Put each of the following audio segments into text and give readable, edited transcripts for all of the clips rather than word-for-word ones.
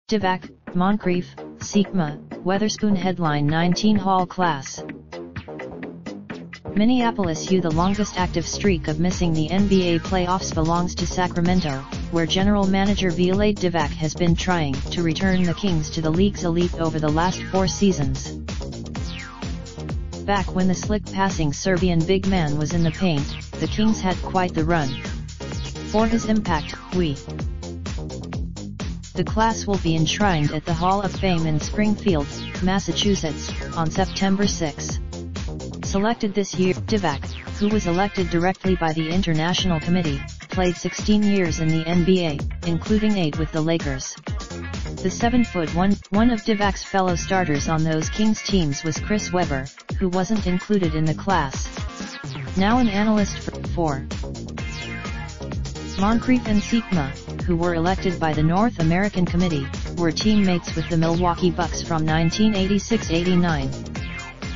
Divac, Moncrief, Sikma, Weatherspoon headline 19 Hall class. Minneapolis U. The longest active streak of missing the NBA playoffs belongs to Sacramento, where general manager Vlade Divac has been trying to return the Kings to the league's elite over the last 4 seasons. Back when the slick-passing Serbian big man was in the paint, the Kings had quite the run. For his impact, the class will be enshrined at the Hall of Fame in Springfield, Massachusetts, on September 6. Selected this year, Divac, who was elected directly by the International Committee, played 16 years in the NBA, including 8 with the Lakers. The 7'1", one of Divac's fellow starters on those Kings teams was Chris Webber, who wasn't included in the class. Now an analyst for Moncrief and Sikma, who were elected by the North American Committee, were teammates with the Milwaukee Bucks from 1986-89.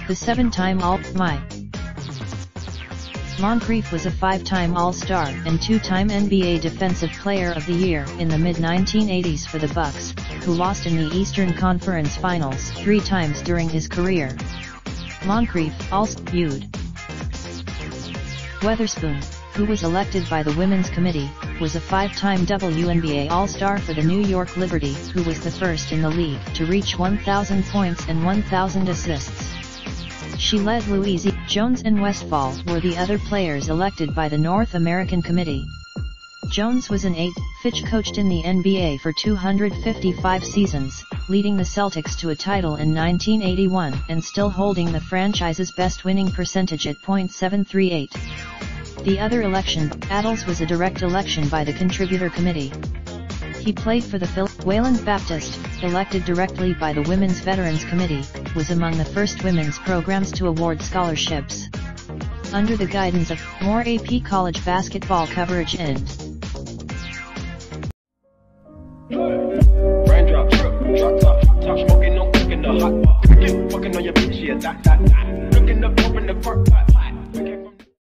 The 7-time Moncrief was a 5-time All-Star and 2-time NBA Defensive Player of the Year in the mid-1980s for the Bucks, who lost in the Eastern Conference Finals 3 times during his career. Moncrief also viewed Weatherspoon, who was elected by the Women's Committee, was a 5-time WNBA All-Star for the New York Liberty, who was the first in the league to reach 1,000 points and 1,000 assists. She led Louise Jones and Westfall were the other players elected by the North American Committee. Jones was an 8th. Fitch coached in the NBA for 255 seasons, leading the Celtics to a title in 1981 and still holding the franchise's best winning percentage at .738. The other election, Adles, was a direct election by the Contributor Committee. He played for the Wayland Baptist, elected directly by the Women's Veterans Committee, was among the first women's programs to award scholarships. Under the guidance of more AP college basketball coverage and raindrop, drop top smoking, no cooking the hot pot. Fucking on your bitch, yeah, that. Looking up, open the park pot.